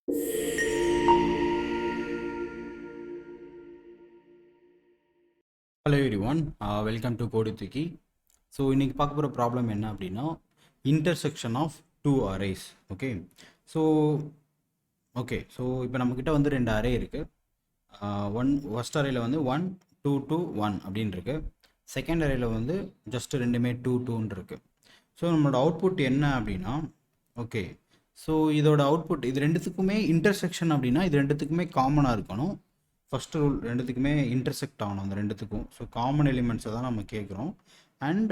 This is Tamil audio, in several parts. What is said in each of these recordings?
Hello everyone, welcome to Koduthuki. So இன்றைக்கி பார்க்க போகிற ப்ராப்ளம் என்ன அப்படின்னா intersection of two arrays. Okay so இப்போ நம்மக்கிட்ட வந்து ரெண்டு அரே இருக்குது. ஃபஸ்ட் அரேயில் வந்து 1 2 2 1 அப்படின்னு இருக்குது. செகண்ட் அரேயில் வந்து ஜஸ்ட் ரெண்டுமே 2 2ன்னு இருக்குது. ஸோ நம்மளோட அவுட்புட் என்ன அப்படின்னா ஓகே ஸோ இதோட அவுட்புட் இது ரெண்டுத்துக்குமே இன்டர்செக்ஷன் அப்படின்னா இது ரெண்டுத்துக்குமே காமனாக இருக்கணும். ஃபஸ்ட்டு ரூல் ரெண்டுத்துக்குமே இன்டர்செக்ட் ஆகணும் அந்த ரெண்டுத்துக்கும். ஸோ காமன் எலிமெண்ட்ஸை தான் நம்ம கேட்குறோம். And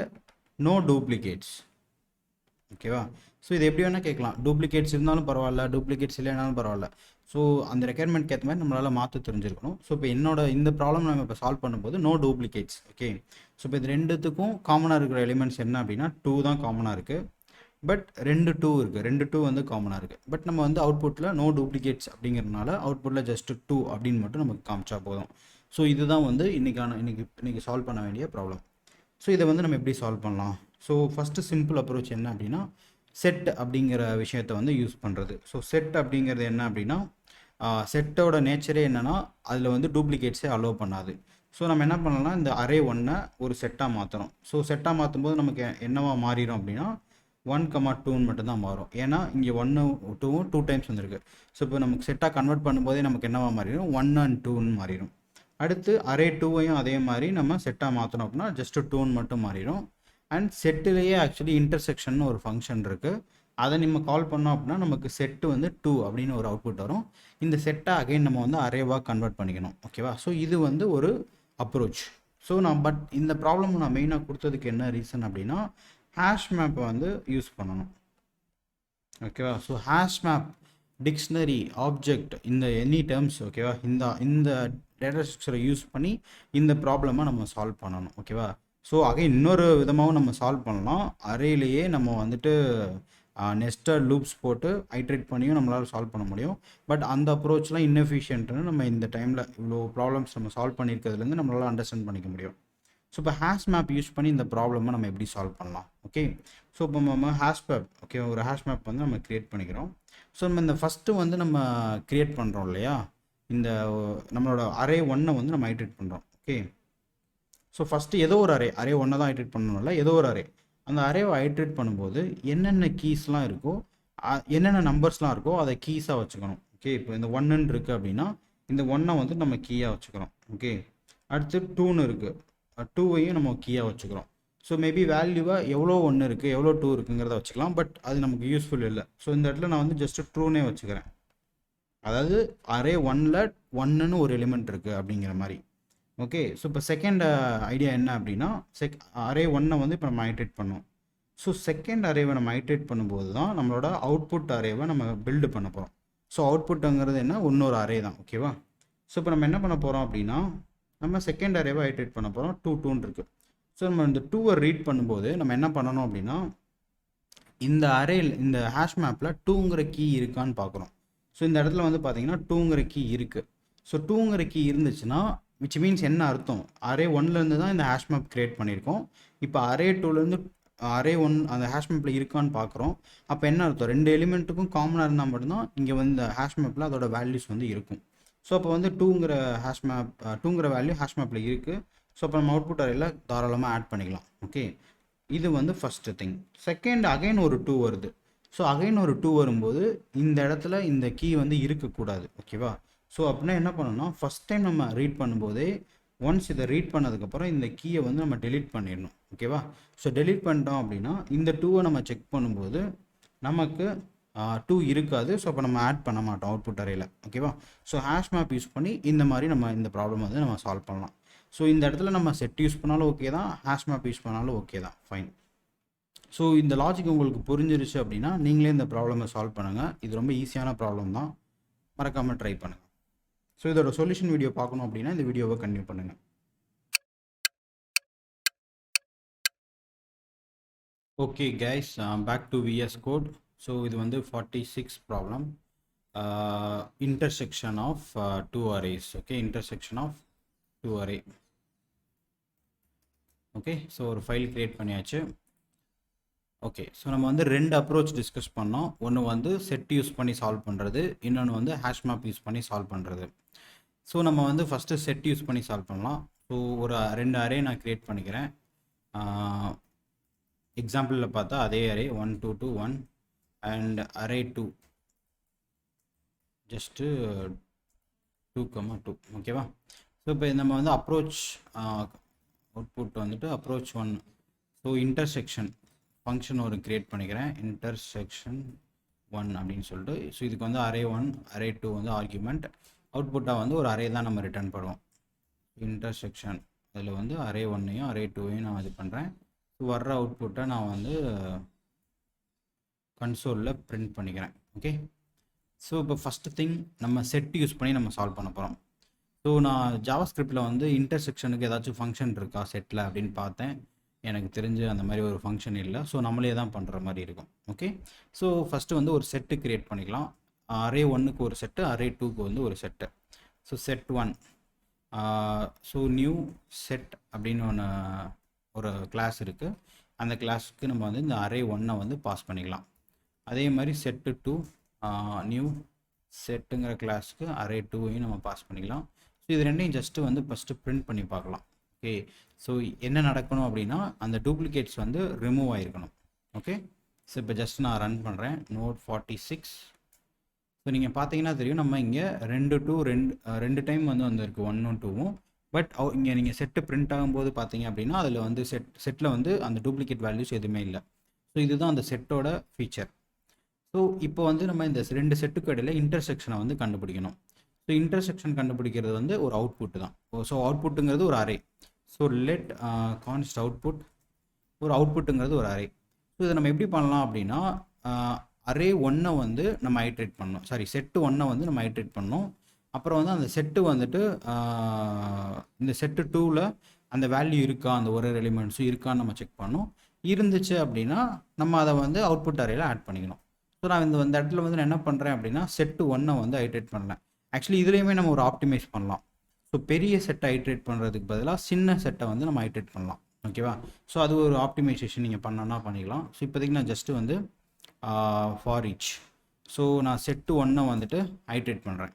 no duplicates. ஓகேவா? ஸோ இது எப்படி வேணால் கேட்கலாம். டூப்ளிகேட்ஸ் இருந்தாலும் பரவாயில்ல, டூப்ளிகேட்ஸ் இல்லைனாலும் பரவாயில்ல. ஸோ அந்த ரெக்யர்மெண்ட்க்கு ஏற்ற மாதிரி நம்மளால் மாற்ற தெரிஞ்சிருக்கணும். ஸோ இப்போ இந்த ப்ராப்ளம் நம்ம இப்போ சால்வ் பண்ணும்போது நோ டூப்ளிகேட்ஸ். ஓகே ஸோ இப்போ இது ரெண்டுத்துக்கும் காமனாக இருக்கிற எலிமெண்ட்ஸ் என்ன அப்படின்னா 2 தான் காமனாக இருக்குது. பட் 2 2 இருக்குது. 2 2 வந்து காமனாக இருக்குது. பட் நம்ம வந்து அவுட்புட்டில் நோ டூப்ளிகேட்ஸ் அப்படிங்கிறதுனால அவுட்புட்டில் ஜஸ்ட் 2 அப்படின்னு மட்டும் நமக்கு காமிச்சா போதும். ஸோ இதுதான் வந்து இன்றைக்கி சால்வ் பண்ண வேண்டிய ப்ராப்ளம். ஸோ இதை வந்து நம்ம எப்படி சால்வ் பண்ணலாம்? ஸோ ஃபஸ்ட்டு சிம்பிள் அப்ரோச் என்ன அப்படின்னா செட் அப்படிங்கிற விஷயத்தை வந்து யூஸ் பண்ணுறது. ஸோ செட் அப்படிங்கிறது என்ன அப்படின்னா செட்டோட நேச்சரே என்னென்னா அதில் வந்து டூப்ளிகேட்ஸே அலோவ் பண்ணாது. ஸோ நம்ம என்ன பண்ணலாம்னா இந்த அரே 1 ஒரு செட்டாக மாற்றணும். ஸோ செட்டாக மாற்றும் போது நமக்கு என்னவா மாறிடும் அப்படின்னா 1, 2ன்னு மட்டும்தான் மாறும். ஏன்னா இங்கே 1 2 2 டைம்ஸ் வந்துருக்கு. ஸோ இப்போ நமக்கு செட்டாக கன்வெர்ட் பண்ணும்போதே நமக்கு என்னவா மாறிடும் 1 and 2ன்னு மாறிடும். அடுத்து அரே 2வையும் அதே மாதிரி நம்ம செட்டாக மாற்றணும் அப்படின்னா ஜஸ்ட் 2ன்னு மட்டும் மாறிடும். அண்ட் செட்டிலேயே ஆக்சுவலி இன்டர்செக்ஷன் ஒரு ஃபங்க்ஷன் இருக்குது. அதை நம்ம கால் பண்ணோம் அப்படின்னா நமக்கு செட்டு வந்து 2 அப்படின்னு ஒரு அவுட்புட் வரும். இந்த செட்டை அகைன் நம்ம வந்து அரேவாக கன்வெர்ட் பண்ணிக்கணும். ஓகேவா? ஸோ இது வந்து ஒரு அப்ரோச். ஸோ பட் இந்த ப்ராப்ளம் நான் மெயினாக கொடுத்ததுக்கு என்ன ரீசன் அப்படின்னா ஹேஷ் மேப்பை வந்து யூஸ் பண்ணணும். ஓகேவா? So hash map, dictionary, object, இந்த எனி டேர்ம்ஸ், ஓகேவா, இந்த டேட்டா ஸ்ட்ரக்சரை யூஸ் பண்ணி இந்த ப்ராப்ளமை நம்ம சால்வ் பண்ணணும். ஓகேவா? ஸோ இன்னொரு விதமாகவும் நம்ம சால்வ் பண்ணலாம். அரேலேயே நம்ம வந்துட்டு நெஸ்டட் லூப்ஸ் போட்டு ஐட்ரேட் பண்ணியும் நம்மளால் சால்வ் பண்ண முடியும். பட் அந்த அப்ரோச்லாம் இன்எஃபிஷியன்ட்னு நம்ம இந்த டைமில் இவ்வளோ ப்ராப்ளம்ஸ் நம்ம சால்வ் பண்ணியிருக்கிறதுலேருந்து நம்மளால் அண்டர்ஸ்டாண்ட் பண்ணிக்க முடியும். ஸோ இப்போ ஹேஷ் மேப் யூஸ் பண்ணி இந்த ப்ராப்ளமை நம்ம எப்படி சால்வ் பண்ணலாம்? ஓகே ஸோ இப்போ நம்ம ஹேஷ் மேப், ஓகே, ஒரு ஹேஷ் மேப் வந்து நம்ம க்ரியேட் பண்ணிக்கிறோம். ஸோ நம்ம இந்த ஃபஸ்ட்டு வந்து நம்ம க்ரியேட் பண்ணுறோம் இல்லையா, இந்த நம்மளோட அரே 1 வந்து நம்ம ஐட்ரேட் பண்ணுறோம். ஓகே ஸோ ஃபஸ்ட்டு ஏதோ ஒரு அரே 1 தான் ஐட்ரேட் பண்ணணும்ல, ஏதோ ஒரு அரே. அந்த அரேவை ஐட்ரேட் பண்ணும்போது என்னென்ன கீஸ்லாம் இருக்கோ, என்னென்ன நம்பர்ஸ்லாம் இருக்கோ அதை கீஸாக வச்சுக்கணும். ஓகே இப்போ இந்த 1ன்னு இருக்குது அப்படின்னா இந்த 1 வந்து நம்ம கீயாக வச்சுக்கிறோம். ஓகே அடுத்து 2ன்னு இருக்குது, 2வையும் நம்ம கீயாக வச்சுக்கிறோம். ஸோ மேபி வேல்யூவாக எவ்வளோ 1 இருக்குது எவ்வளோ 2 இருக்குங்கிறத வச்சுக்கலாம். பட் அது நமக்கு யூஸ்ஃபுல் இல்லை. ஸோ இந்த இடத்துல நான் வந்து ஜஸ்ட் ட்ரூனே வச்சுக்கிறேன். அதாவது அரே 1ல் 1ன்னு ஒரு எலிமெண்ட் இருக்குது அப்படிங்கிற மாதிரி. ஓகே ஸோ இப்போ செகண்ட் ஐடியா என்ன அப்படின்னா அரே 1 வந்து இப்போ நம்ம ஐட்ரேட் பண்ணோம். ஸோ செகண்ட் அரேவை நம்ம ஐட்ரேட் பண்ணும்போது தான் நம்மளோட அவுட்புட் அரேவை நம்ம பில்டு பண்ண போகிறோம். ஸோ அவுட்புட்டுங்கிறது என்ன, இன்னொரு அரே தான். ஓகேவா? ஸோ இப்போ நம்ம என்ன பண்ண போகிறோம் அப்படின்னா நம்ம செகண்ட் அரேவை ஐட்ரேட் பண்ண போகிறோம். 2 2ன்னு இருக்குது. ஸோ நம்ம இந்த 2வை ரீட் பண்ணும்போது நம்ம என்ன பண்ணணும் அப்படின்னா இந்த அரேல் இந்த ஹேஷ் மேப்பில் 2ங்கிற கீ இருக்கான்னு பார்க்குறோம். ஸோ இந்த இடத்துல வந்து பார்த்தீங்கன்னா 2ங்கிற கீ இருக்குது. ஸோ 2ங்கிற கீ இருந்துச்சுன்னா விச் மீன்ஸ் என்ன அர்த்தம், அரே 1லேருந்து தான் இந்த ஹேஷ் மேப் க்ரியேட் பண்ணியிருக்கோம். இப்போ அரே 2லேருந்து அரே 1 அந்த ஹேஷ் மேப்பில் இருக்கான்னு பார்க்குறோம். அப்போ என்ன அர்த்தம், 2 எலிமெண்ட்டுக்கும் காமனாக இருந்தால் மட்டும்தான் இங்கே வந்து இந்த ஹேஷ் மேப்பில் அதோட வேல்யூஸ் வந்து இருக்கும். ஸோ அப்போ வந்து 2ங்கிற வேல்யூ ஹேஷ் மேப்பில் இருக்குது. ஸோ அப்போ நம்ம அவுட்புட் அரேயில் தாராளமாக ஆட் பண்ணிக்கலாம். ஓகே இது வந்து ஃபஸ்ட்டு திங். செகண்ட் அகைன் ஒரு 2 வருது. ஸோ அகைன் ஒரு 2 வரும்போது இந்த இடத்துல இந்த கீ வந்து இருக்கக்கூடாது. ஓகேவா? ஸோ அப்படின்னா என்ன பண்ணணும்னா ஃபஸ்ட் டைம் நம்ம ரீட் பண்ணும்போதே ஒன்ஸ் இதை ரீட் பண்ணதுக்கப்புறம் இந்த கீயை வந்து நம்ம டெலீட் பண்ணிடணும். ஓகேவா? ஸோ டெலீட் பண்ணிட்டோம் அப்படின்னா இந்த 2வை நம்ம செக் பண்ணும்போது நமக்கு 2 இருக்காது. ஸோ அப்போ நம்ம ஆட் பண்ண மாட்டோம் அவுட்புட் அரேயில். ஓகேவா? ஸோ ஹேஷ் மேப் யூஸ் பண்ணி இந்த மாதிரி நம்ம இந்த ப்ராப்ளம் வந்து நம்ம சால்வ் பண்ணலாம். ஸோ இந்த இடத்துல நம்ம செட் யூஸ் பண்ணாலும் ஓகே தான், ஹேஷ் மேப் யூஸ் பண்ணாலும் ஓகே தான், ஃபைன். ஸோ இந்த லாஜிக் உங்களுக்கு புரிஞ்சிருச்சு அப்படின்னா நீங்களே இந்த ப்ராப்ளமை சால்வ் பண்ணுங்கள். இது ரொம்ப ஈஸியான ப்ராப்ளம் தான், மறக்காமல் ட்ரை பண்ணுங்கள். ஸோ இதோட சொல்யூஷன் வீடியோ பார்க்கணும் அப்படின்னா இந்த வீடியோவை கண்டினியூ பண்ணுங்கள். Okay guys, back to VS code. So இது வந்து 46 problem, intersection of 2 arrays. Okay intersection of 2 array. Okay so ஒரு ஃபைல் க்ரியேட் பண்ணியாச்சு. ஓகே, ஸோ நம்ம வந்து 2 அப்ரோச் டிஸ்கஸ் பண்ணோம். ஒன்று வந்து செட் யூஸ் பண்ணி சால்வ் பண்ணுறது, இன்னொன்று வந்து ஹேஷ் மேப் யூஸ் பண்ணி சால்வ் பண்ணுறது. ஸோ நம்ம வந்து ஃபஸ்ட்டு செட் யூஸ் பண்ணி சால்வ் பண்ணலாம். ஸோ ஒரு 2 அரே நான் க்ரியேட் பண்ணிக்கிறேன். எக்ஸாம்பிளில் பார்த்தா அதே அரே 1 2 2 1 அண்ட் அரே 2 ஜஸ்ட்டு 2, 2 ஓகேவா. ஸோ இப்போ நம்ம வந்து அப்ரோச் அவுட்புட் வந்துட்டு அப்ரோச் 1. ஸோ இன்டர்செக்ஷன் ஃபங்க்ஷன் ஒரு க்ரியேட் பண்ணிக்கிறேன், இன்டர்செக்ஷன் 1 அப்படின்னு சொல்லிட்டு. ஸோ இதுக்கு வந்து அரே 1 அரே 2 வந்து ஆர்குமெண்ட், அவுட்புட்டாக வந்து ஒரு அரே தான் நம்ம ரிட்டர்ன் பண்ணுவோம். இன்டர்செக்ஷன் அதில் வந்து அரே 1ஐயும் அரே 2ஐயும் நான் இது பண்ணுறேன். ஸோ வர்ற அவுட்புட்டை நான் வந்து கன்சோலில் பிரிண்ட் பண்ணிக்கிறேன். ஓகே, ஸோ இப்போ ஃபஸ்ட்டு திங் நம்ம செட் யூஸ் பண்ணி நம்ம சால்வ் பண்ண போகிறோம். ஸோ நான் ஜாவாஸ்கிரிப்டில் வந்து இன்டர்செக்ஷனுக்கு ஏதாச்சும் ஃபங்க்ஷன் இருக்கா செட்டில் அப்படின்னு பார்த்தேன். எனக்கு தெரிஞ்சு அந்த மாதிரி ஒரு ஃபங்க்ஷன் இல்லை. ஸோ நம்மளே தான் பண்ணுற மாதிரி இருக்கும். ஓகே, ஸோ ஃபஸ்ட்டு வந்து ஒரு செட்டு க்ரியேட் பண்ணிக்கலாம். அரே 1க்கு ஒரு செட்டு, அரே 2க்கு வந்து ஒரு set. So set 1, so new set அப்படின்னு ஒரு கிளாஸ் இருக்குது. அந்த கிளாஸுக்கு நம்ம வந்து இந்த அரே 1ஐ வந்து பாஸ் பண்ணிக்கலாம். அதே மாதிரி செட்டு 2, நியூ செட்டுங்கிற கிளாஸுக்கு அரே 2ஐயும் நம்ம பாஸ் பண்ணிக்கலாம். ஸோ இது ரெண்டையும் ஜஸ்ட்டு வந்து ஃபஸ்ட்டு பிரிண்ட் பண்ணி பார்க்கலாம். ஓகே, ஸோ என்ன நடக்கணும் அப்படின்னா அந்த டூப்ளிகேட்ஸ் வந்து ரிமூவ் ஆகிருக்கணும். ஓகே, ஸோ இப்போ ஜஸ்ட் நான் ரன் பண்ணுறேன் நோட் 46. ஸோ நீங்கள் பார்த்தீங்கன்னா தெரியும், நம்ம இங்கே 2 டைம் வந்து வந்திருக்கு 1ம் 2ம். பட் இங்கே நீங்கள் செட்டு பிரிண்ட் ஆகும்போது பார்த்தீங்க அப்படின்னா அதில் வந்து செட்டில் வந்து அந்த டூப்ளிகேட் வேல்யூஸ் எதுவுமே இல்லை. ஸோ இதுதான் அந்த செட்டோட ஃபீச்சர். ஸோ இப்போ வந்து நம்ம இந்த 2 செட்டுக்கு இடையில இன்டர்செக்ஷனை வந்து கண்டுபிடிக்கணும். ஸோ இன்டர்செக்ஷன் கண்டுபிடிக்கிறது வந்து ஒரு அவுட்புட் தான். ஸோ அவுட்புட்டுங்கிறது ஒரு அரே. ஸோ லெட் கான்ஸ்ட் அவுட்புட், ஒரு அவுட்புட்டுங்கிறது ஒரு அரே. ஸோ இதை நம்ம எப்படி பண்ணலாம் அப்படின்னா அரே 1ஐ வந்து நம்ம ஐட்ரேட் பண்ணணும், சாரி செட்டு 1ஐ வந்து நம்ம ஐட்ரேட் பண்ணணும். அப்புறம் வந்து அந்த செட்டு வந்துட்டு இந்த செட்டு 2ல் அந்த வேல்யூ இருக்கா, அந்த ஒரு எலிமெண்ட்ஸும் இருக்கான்னு நம்ம செக் பண்ணணும். இருந்துச்சு அப்படின்னா நம்ம அதை வந்து அவுட்புட் அரேயில் ஆட் பண்ணிக்கணும். ஸோ நான் இந்த இடத்துல வந்து நான் என்ன பண்ணுறேன் அப்படின்னா செட்டு 1ஐ வந்து ஐட்ரேட் பண்ணலாம். ஆக்சுவலி இதுலேயுமே நம்ம ஒரு ஆப்டிமைஸ் பண்ணலாம். ஸோ பெரிய செட்டை ஐட்ரேட் பண்ணுறதுக்கு பதிலாக சின்ன செட்டை வந்து நம்ம ஐட்ரேட் பண்ணலாம். ஓகேவா, ஸோ அது ஒரு ஆப்டிமைசேஷன் நீங்கள் பண்ணனா பண்ணிக்கலாம். ஸோ இப்போதைக்கு நான் ஜஸ்ட்டு வந்து ஃபார் ஈச். ஸோ நான் செட்டு 1ஐ வந்துட்டு ஐட்ரேட் பண்ணுறேன்.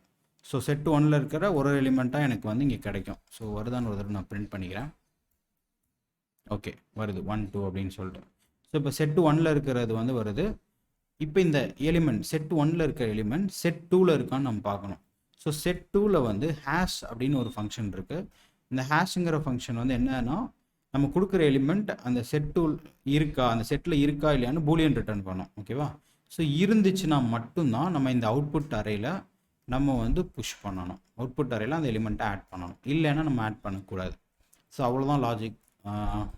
ஸோ செட்டு 1ல் இருக்கிற ஒரு எலிமெண்ட்டாக எனக்கு வந்து இங்கே கிடைக்கும். ஸோ வருதான்னு ஒரு தடவை நான் பிரிண்ட் பண்ணிக்கிறேன். ஓகே, வருது 1 2 அப்படின்னு சொல்லிட்டு. ஸோ இப்போ செட்டு 1ல் இருக்கிறது வந்து வருது. இப்போ இந்த எலிமெண்ட் செட் 1ல் இருக்கிற எலிமெண்ட் செட் 2ல் இருக்கான்னு நம்ம பார்க்கணும். ஸோ செட் 2ல் வந்து ஹேஷ் அப்படின்னு ஒரு ஃபங்க்ஷன் இருக்குது. இந்த ஹேஷுங்கிற ஃபங்க்ஷன் வந்து என்னன்னா நம்ம கொடுக்குற எலிமெண்ட் அந்த செட் 2 இருக்கா, அந்த செட்டில் இருக்கா இல்லையான்னு பூலியன் ரிட்டர்ன் பண்ணோம். ஓகேவா, ஸோ இருந்துச்சுன்னா மட்டும்தான் நம்ம இந்த அவுட்புட் அரேயில் நம்ம வந்து புஷ் பண்ணணும். அவுட்புட் அரேயில் அந்த எலிமெண்ட்டை ஆட் பண்ணணும், இல்லைன்னா நம்ம ஆட் பண்ணக்கூடாது. ஸோ அவ்வளோதான் லாஜிக்,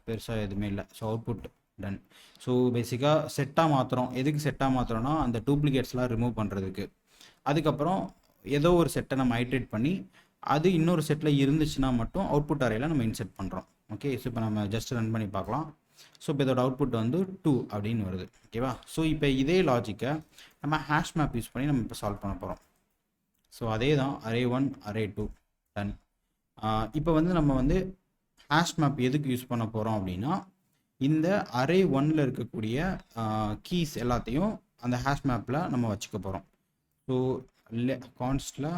பெருசாக எதுவுமே இல்லை. So output ton. ஸோ பேசிக்காக செட்டாக மாற்றுறோம். எதுக்கு செட்டாக மாற்றுறோன்னா அந்த டூப்ளிகேட்ஸ்லாம் ரிமூவ் பண்ணுறதுக்கு. அதுக்கப்புறம் ஏதோ ஒரு செட்டை நம்ம ஐட்ரேட் பண்ணி அது இன்னொரு செட்டில் இருந்துச்சுன்னா மட்டும் அவுட்புட் அரேயில் நம்ம இன்செர்ட் பண்ணுறோம். ஓகே, ஸோ இப்போ நம்ம ஜஸ்ட் ரன் பண்ணி பார்க்கலாம். ஸோ இப்போ இதோட அவுட்புட் வந்து 2 அப்படின்னு வருது. ஓகேவா, ஸோ இப்போ இதே லாஜிக்கை நம்ம ஹேஷ் மேப் யூஸ் பண்ணி நம்ம இப்போ சால்வ் பண்ண போகிறோம். ஸோ அதே தான் அரே 1 அரே 2 டன். இப்போ வந்து நம்ம வந்து ஹேஷ் மேப் எதுக்கு யூஸ் பண்ண போகிறோம் அப்படின்னா இந்த அரே 1ல் இருக்கக்கூடிய கீஸ் எல்லாத்தையும் அந்த ஹேஷ் மேப்பில் நம்ம வச்சுக்க போகிறோம். ஸோ கான்ஸ்டில்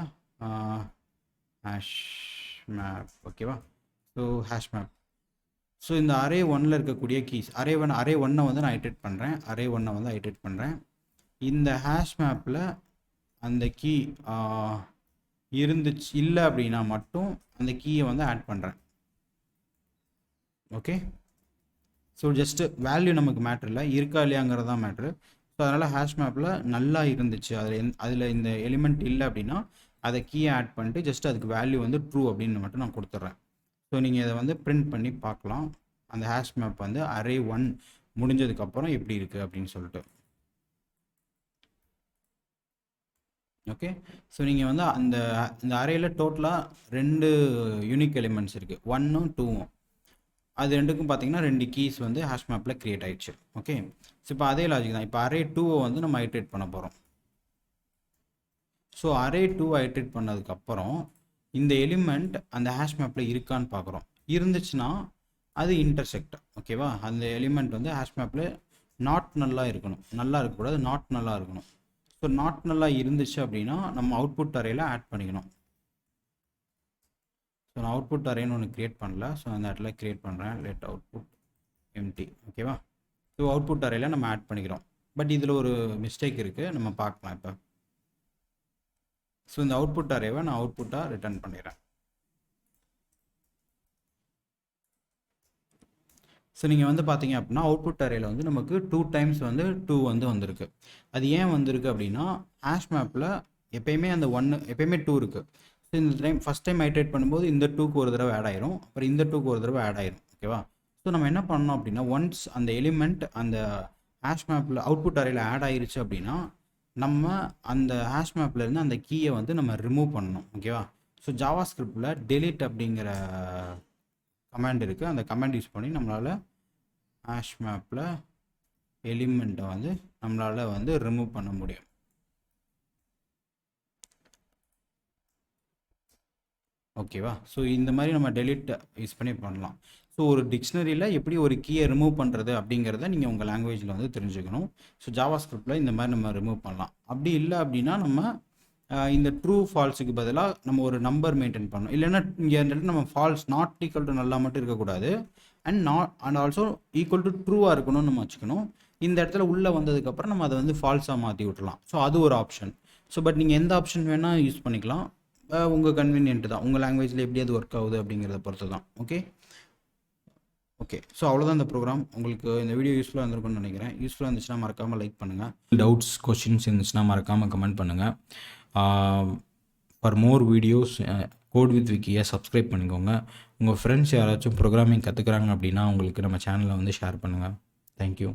ஹேஷ் மேப். ஓகேவா, ஸோ ஹேஷ் மேப். ஸோ இந்த அரே 1ல் இருக்கக்கூடிய கீஸ் அரே 1ஐ வந்து நான் ஐட்ரேட் பண்ணுறேன். அரே 1ஐ வந்து ஐட்ரேட் பண்ணுறேன். இந்த ஹேஷ் மேப்பில் அந்த கீ இருந்துச்சு இல்லை அப்படின்னா மட்டும் அந்த கீயை வந்து ஆட் பண்ணுறேன். ஓகே, ஸோ ஜஸ்ட்டு வேல்யூ நமக்கு மேட்ரு இல்லை, இருக்கா இல்லையாங்கிறது தான் மேட்ரு. ஸோ அதனால் ஹேஷ் மேப்பில் நல்லா இருந்துச்சு, அதில் இந்த எலிமெண்ட் இல்லை அப்படின்னா அதை கீயை ஆட் பண்ணிட்டு ஜஸ்ட் அதுக்கு வேல்யூ வந்து ட்ரூ அப்படின்னு மட்டும் நான் கொடுத்துட்றேன். ஸோ நீங்கள் இதை வந்து பிரிண்ட் பண்ணி பார்க்கலாம், அந்த ஹேஷ் மேப் வந்து அரே 1 முடிஞ்சதுக்கப்புறம் எப்படி இருக்குது அப்படின்னு சொல்லிட்டு. ஓகே, ஸோ நீங்கள் வந்து இந்த அரேயில் டோட்டலாக 2 யூனிக் எலிமெண்ட்ஸ் இருக்குது, 1ம் 2ம். அது ரெண்டுக்கும் பார்த்தீங்கன்னா 2 கீஸ் வந்து ஹேஷ் மேப்பில் க்ரியேட் ஆயிடுச்சு. ஓகே, ஸோ இப்போ அதே லாஜிக் தான். இப்போ அரே 2ஐ வந்து நம்ம ஐட்ரேட் பண்ண போகிறோம். ஸோ அரே 2ஐ ஐட்ரேட் பண்ணதுக்கப்புறம் இந்த எலிமெண்ட் அந்த ஹேஷ் மேப்பில் இருக்கான்னு பார்க்குறோம். இருந்துச்சுன்னா அது இன்டர்செக்ட். ஓகேவா, அந்த எலிமெண்ட் வந்து ஹேஷ் மேப்பில் நாட் நல்லா இருக்கணும், நல்லா இருக்கக்கூடாது, நாட் நல்லா இருக்கணும். ஸோ நாட் நல்லா இருந்துச்சு அப்படின்னா நம்ம அவுட்புட் அரேயில் ஆட் பண்ணிக்கணும். ஸோ நான் அவுட்புட் அரேன்னு ஒன்று க்ரியேட் பண்ணல, ஸோ அந்த இடத்துல க்ரியேட் பண்ணுறேன், லெட் அவுட்புட் எம்டி. ஓகேவா? ஸோ அவுட்புட் அரேயில் நம்ம ஆட் பண்ணிக்கிறோம். பட் இதில் ஒரு மிஸ்டேக் இருக்குது, நம்ம பார்க்கலாம் இப்போ. ஸோ இந்த அவுட்புட் அரேவை நான் அவுட்புட்டாக ரிட்டர்ன் பண்ணிடுறேன். ஸோ நீங்கள் வந்து பார்த்தீங்க அப்படின்னா அவுட்புட் அரேயில் வந்து நமக்கு 2 டைம்ஸ் வந்து 2 வந்து வந்திருக்கு. அது ஏன் வந்திருக்கு அப்படின்னா ஹேஷ் மேப்பில் எப்பயுமே அந்த 1 எப்பயுமே 2 இருக்குது. ஸோ இந்த டைம் ஃபஸ்ட் டைம் ஐட்ரேட் பண்ணும்போது இந்த 2க்கு ஒரு தடவை ஆட் ஆயிரும், அப்புறம் இந்த 2க்கு ஒரு தடவை ஆட் ஆயிரும். ஓகேவா? ஸோ நம்ம என்ன பண்ணோம் அப்படின்னா ஒன்ஸ் அந்த எலிமெண்ட் அந்த ஹேஷ் மேப்பில் அவுட்புட் அரேயில் ஆட் ஆயிருச்சு அப்படின்னா நம்ம அந்த ஹேஷ் மேப்லேருந்து அந்த கீயை வந்து நம்ம ரிமூவ் பண்ணணும். ஓகேவா? ஸோ ஜாவா ஸ்கிரிப்டில் delete அப்படிங்கிற கமாண்ட் இருக்குது, அந்த கமாண்ட் யூஸ் பண்ணி நம்மளால் ஹேஷ் மேப்பில் எலிமெண்ட்டை வந்து நம்மளால் வந்து ரிமூவ் பண்ண முடியும். ஓகேவா? ஸோ இந்த மாதிரி நம்ம delete யூஸ் பண்ணி பண்ணலாம். ஸோ ஒரு டிக்ஷனரியில் எப்படி ஒரு கீயை ரிமூவ் பண்ணுறது அப்படிங்கிறத நீங்கள் உங்கள் லாங்குவேஜில் வந்து தெரிஞ்சுக்கணும். ஸோ ஜாவா ஸ்கிரிப்டில் இந்த மாதிரி நம்ம ரிமூவ் பண்ணலாம். அப்படி இல்லை அப்படின்னா நம்ம இந்த ட்ரூ ஃபால்ஸுக்கு பதிலாக நம்ம ஒரு நம்பர் மெயின்டைன் பண்ணணும். இல்லைன்னா இங்கே நம்ம ஃபால்ஸ் நாட் ஈக்குவல் டு நல்லா மட்டும் இருக்கக்கூடாது, அண்ட் ஆல்சோ ஈக்குவல் டு ட்ரூவாக இருக்கணும்னு நம்ம வச்சுக்கணும். இந்த இடத்துல உள்ளே வந்ததுக்கப்புறம் நம்ம அதை வந்து ஃபால்ஸாக மாற்றி விட்டுலாம். ஸோ அது ஒரு ஆப்ஷன். ஸோ பட் நீங்கள் எந்த ஆப்ஷன் வேணால் யூஸ் பண்ணிக்கலாம், உங்கள் கன்வீனியன்ட்டு தான், உங்கள் லாங்குவேஜில் எப்படி அது ஒர்க் ஆகுது அப்படிங்கிறத பொறுத்து தான். ஓகே ஸோ அவ்வளோதான் இந்த ப்ரோக்ராம். உங்களுக்கு இந்த வீடியோ யூஸ்ஃபுல்லாக இருந்திருக்கும்னு நினைக்கிறேன். யூஸ்ஃபுல்லாக இருந்துச்சுன்னா மறக்காமல் லைக் பண்ணுங்கள். டவுட்ஸ் கொஸ்டின்ஸ் இருந்துச்சுன்னா மறக்காமல் கமெண்ட் பண்ணுங்கள். For more videos code with விக்கியை சப்ஸ்கிரைப் பண்ணிக்கோங்க. உங்கள் ஃப்ரெண்ட்ஸ் யாராச்சும் ப்ரோக்ராமிங் கற்றுக்குறாங்க அப்படின்னா உங்களுக்கு நம்ம சேனலை வந்து ஷேர் பண்ணுங்கள். தேங்க்யூ.